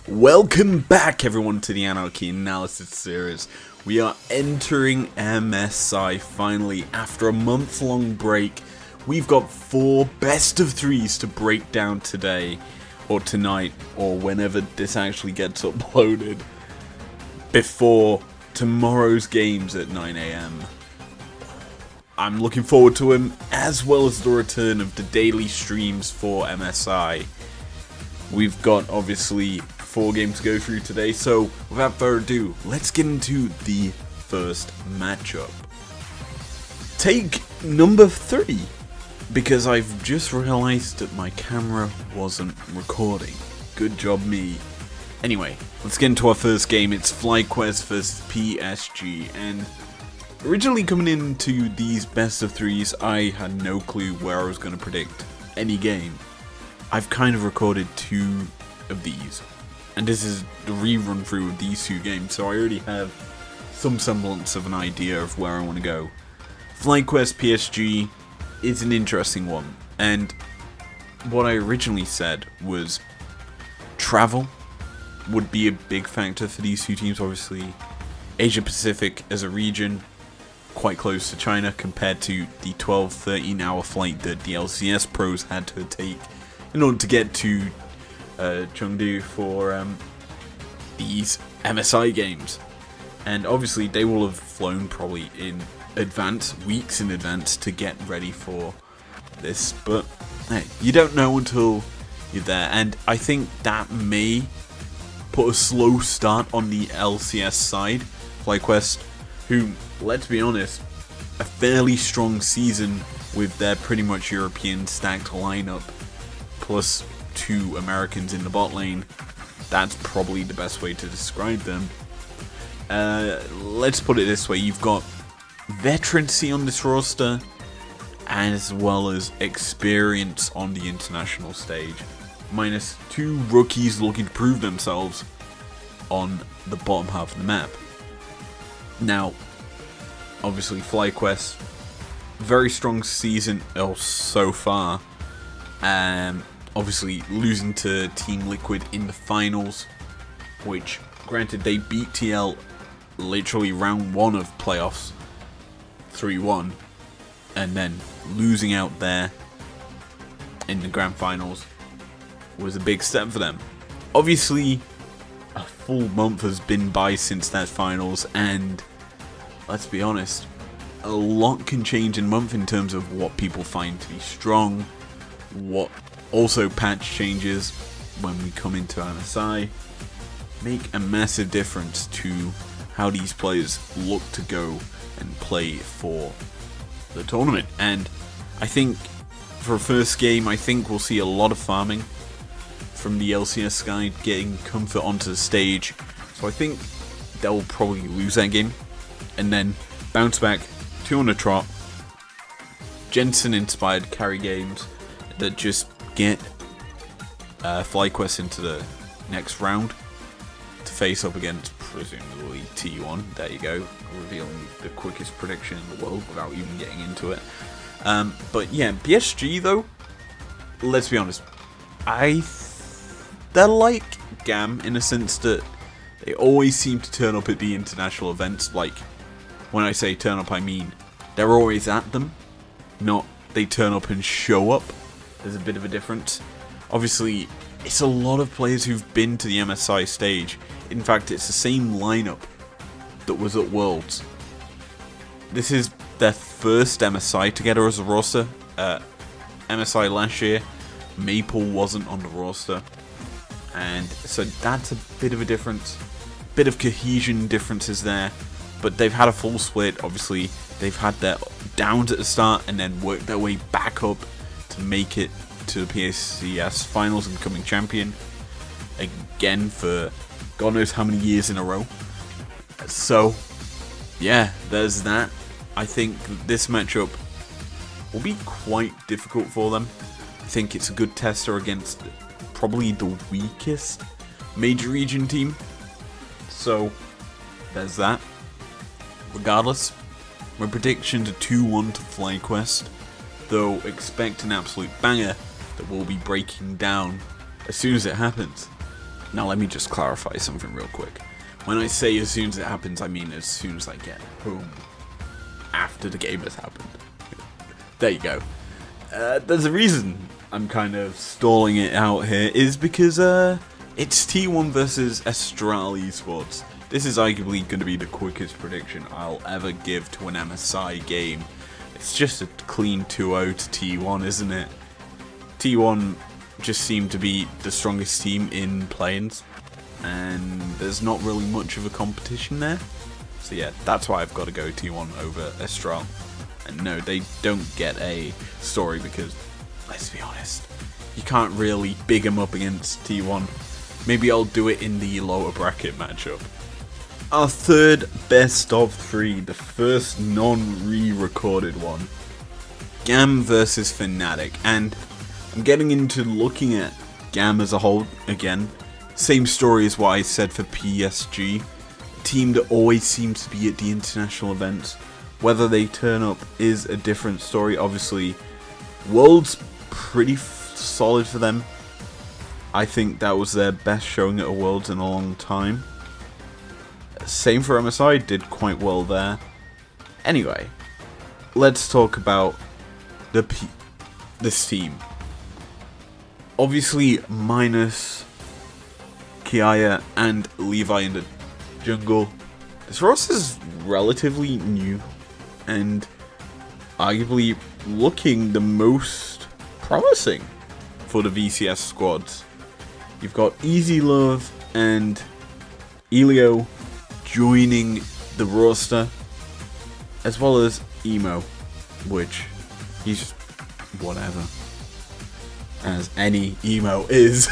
Welcome back everyone to the Anarchy Analysis series. We are entering MSI finally after a month-long break. We've got 4 best of 3s to break down today, or tonight, or whenever this actually gets uploaded, before tomorrow's games at 9 AM. I'm looking forward to them, as well as the return of the daily streams for MSI. We've got obviously 4 games to go through today, so without further ado, let's get into the first matchup. Take number 3, because I've just realised that my camera wasn't recording. Good job me. Anyway, let's get into our first game. It's FlyQuest vs PSG, and originally coming into these best of 3s, I had no clue where I was going to predict any game. I've kind of recorded 2 of these, and this is the rerun through of these 2 games, so I already have some semblance of an idea of where I want to go. FlyQuest PSG is an interesting one, and what I originally said was travel would be a big factor for these 2 teams. Obviously, Asia Pacific as a region, quite close to China compared to the 12-13 hour flight that the LCS pros had to take in order to get to Chengdu for these MSI games. And obviously they will have flown probably in advance, weeks in advance, to get ready for this, but hey, you don't know until you're there, and I think that may put a slow start on the LCS side. FlyQuest, who, let's be honest, a fairly strong season with their pretty much European stacked lineup, plus 2 Americans in the bot lane. That's probably the best way to describe them. Let's put it this way, you've got veterancy on this roster, as well as experience on the international stage, minus 2 rookies looking to prove themselves on the bottom half of the map. Now, obviously FlyQuest, very strong season so far. Obviously losing to Team Liquid in the finals, which, granted, they beat TL literally round 1 of playoffs 3-1, and then losing out there in the grand finals was a big step for them. Obviously, a full month has been by since that finals, and let's be honest, a lot can change in a month in terms of what people find to be strong, what also patch changes when we come into MSI make a massive difference to how these players look to go and play for the tournament. And I think for a first game, I think we'll see a lot of farming from the LCS side, getting comfort onto the stage. So I think they'll probably lose that game and then bounce back 2 on the trot. Jensen inspired carry games that just get FlyQuest into the next round to face up against presumably T1. There you go, revealing the quickest prediction in the world without even getting into it. But yeah, PSG though, let's be honest, they're like GAM in a sense that they always seem to turn up at the international events. Like, when I say turn up, I mean they're always at them, not they turn up and show up. There's a bit of a difference. Obviously, it's a lot of players who've been to the MSI stage. In fact, it's the same lineup that was at Worlds. This is their first MSI together as a roster. MSI last year, Maple wasn't on the roster, and so that's a bit of a difference. Bit of cohesion differences there, but they've had a full split. Obviously, they've had their downs at the start and then worked their way back up to make it to the PSCS finals and becoming champion again for God knows how many years in a row. So yeah, there's that. I think this matchup will be quite difficult for them. I think it's a good tester against probably the weakest major region team. So there's that. Regardless, my predictions are 2-1 to FlyQuest, though expect an absolute banger that we'll be breaking down as soon as it happens. Now let me just clarify something real quick. When I say as soon as it happens, I mean as soon as I get home. After the game has happened. There you go. There's a reason I'm kind of stalling it out here, is because it's T1 versus Astral Esports. This is arguably going to be the quickest prediction I'll ever give to an MSI game. It's just a clean 2-0 to T1, isn't it? T1 just seemed to be the strongest team in play-ins, and there's not really much of a competition there. So yeah, that's why I've got to go T1 over Astral. And no, they don't get a story because, let's be honest, you can't really big them up against T1. Maybe I'll do it in the lower bracket matchup. Our third best of 3, the first non-re-recorded one. GAM versus Fnatic, and I'm getting into looking at GAM as a whole again. Same story as what I said for PSG. A team that always seems to be at the international events. Whether they turn up is a different story. Obviously, Worlds pretty solid for them. I think that was their best showing at a Worlds in a long time. Same for MSI, did quite well there. Anyway, let's talk about this team. Obviously, minus Kiaya and Levi in the jungle, this roster is relatively new and arguably looking the most promising for the VCS squads. You've got EasyLove and Elio joining the roster, as well as Emo, which he's just whatever, as any Emo is.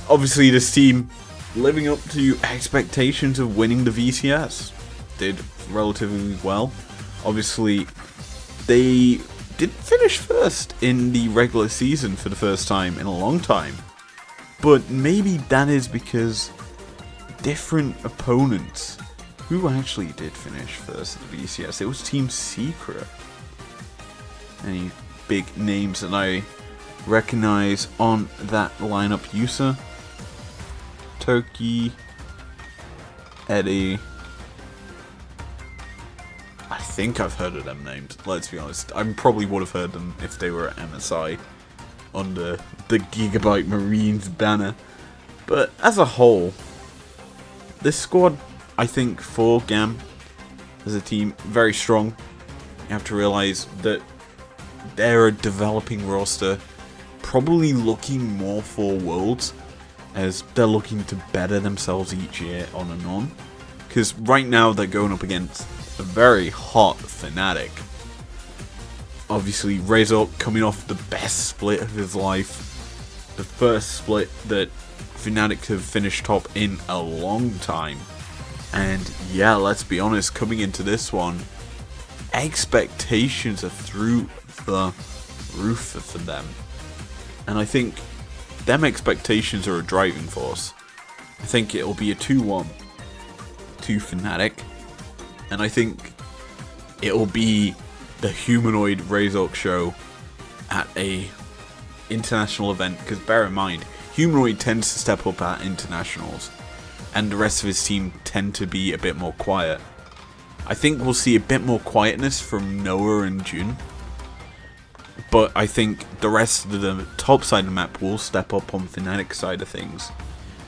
Obviously this team living up to expectations of winning the VCS. Did relatively well. Obviously they didn't finish first in the regular season for the first time in a long time, but maybe that is because different opponents. Who actually did finish first at the VCS? It was Team Secret. Any big names that I recognize on that lineup? Yusa, Turkey, Eddie. I think I've heard of them names, let's be honest. I probably would have heard them if they were at MSI under the Gigabyte Marines banner. But as a whole, this squad, I think, for GAM as a team, very strong. You have to realize that they're a developing roster, probably looking more for Worlds, as they're looking to better themselves each year on and on. Because right now they're going up against a very hot Fnatic. Obviously, Razor coming off the best split of his life. The first split that Fnatic have finished top in a long time. And yeah, let's be honest, coming into this one, expectations are through the roof for them. And I think them expectations are a driving force. I think it'll be a 2-1 to Fnatic. And I think it'll be the humanoid Razork show at a international event. Because bear in mind, Humanoid tends to step up at internationals, and the rest of his team tend to be a bit more quiet. I think we'll see a bit more quietness from Noah and Jun, but I think the rest of the top side of the map will step up on Fnatic's side of things,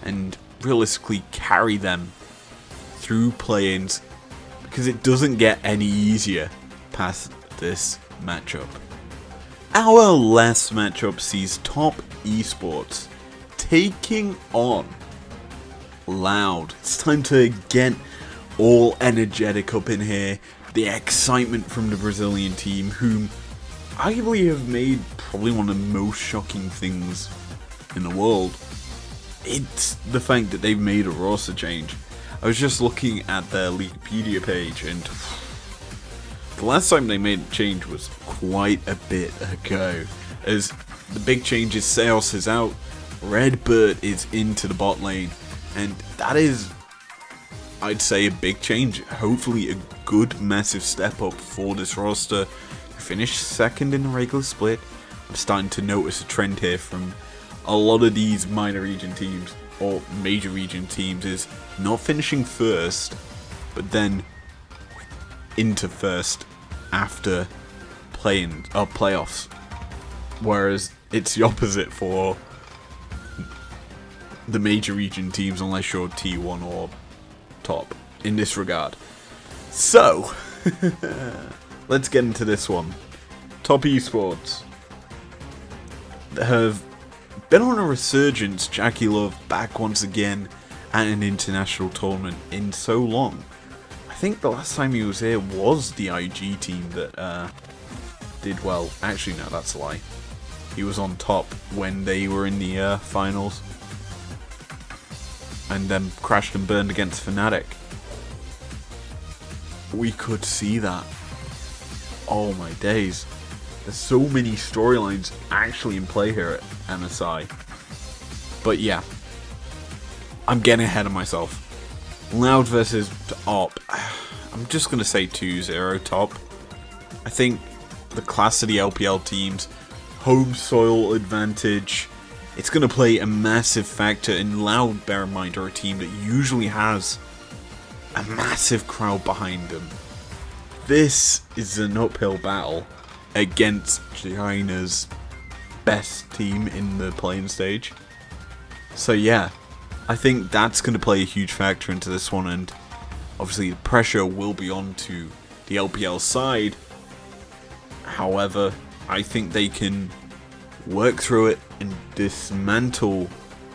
and realistically carry them through play-ins, because it doesn't get any easier past this matchup. Our last matchup sees Top Esports taking on Loud. It's time to get all energetic up in here. The excitement from the Brazilian team, whom arguably have made probably one of the most shocking things in the world. It's the fact that they've made a roster change. I was just looking at their Wikipedia page, and the last time they made a change was quite a bit ago. As the big change is Seos is out, Redbird is into the bot lane, and that is, I'd say, a big change. Hopefully a good massive step up for this roster. Finished second in the regular split. I'm starting to notice a trend here from a lot of these minor region teams or major region teams is not finishing first, but then into first after playoffs, whereas it's the opposite for the major region teams unless you're T1 or top in this regard. So let's get into this one. Top esports have been on a resurgence. Jackie Love back once again at an international tournament in so long. I think the last time he was here was the IG team that did well. Actually, no, that's a lie. He was on top when they were in the finals, and then crashed and burned against Fnatic. We could see that. Oh my days. There's so many storylines actually in play here at MSI. But yeah, I'm getting ahead of myself. Loud versus Op. I'm just going to say 2-0 top. I think the class of the LPL teams, home soil advantage, it's going to play a massive factor. In Loud, bear in mind, are a team that usually has a massive crowd behind them. This is an uphill battle against China's best team in the playing stage. So yeah, I think that's going to play a huge factor into this one, and obviously the pressure will be on to the LPL side. However, I think they can work through it and dismantle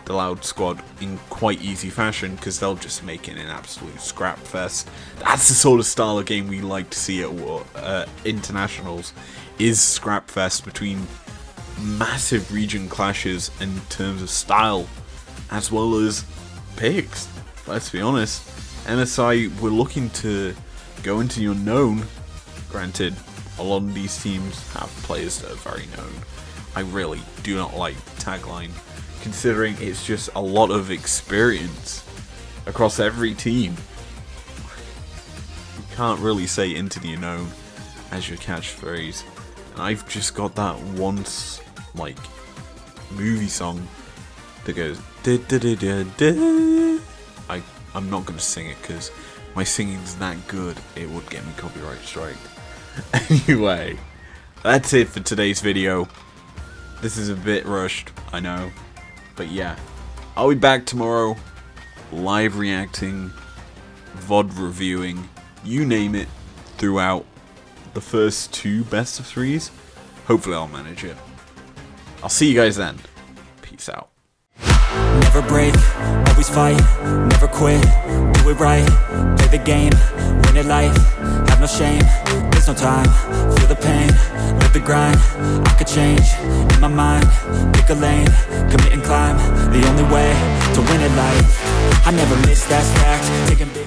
the Loud squad in quite easy fashion, because they'll just make it an absolute scrap fest. That's the sort of style of game we like to see at internationals, is scrap fest between massive region clashes in terms of style as well as picks. Let's be honest, MSI were looking to go into the unknown. Granted, a lot of these teams have players that are very known. I really do not like the tagline, considering it's just a lot of experience across every team. You can't really say into the unknown as your catchphrase. And I've just got that once, like, movie song that goes da da da da da. I'm not gonna sing it because my singing's that good it would get me copyright strike. Anyway, that's it for today's video. This is a bit rushed, I know, but yeah, I'll be back tomorrow, live reacting, VOD reviewing, you name it, throughout the first 2 best of 3s. Hopefully I'll manage it. I'll see you guys then. Peace out. Never break, always fight, never quit, do it right, play the game, win it life, have no shame, there's no time, feel the pain, live the grind, I could change, in my mind, pick a lane, commit and climb, the only way to win it life, I never miss, that's fact, taking big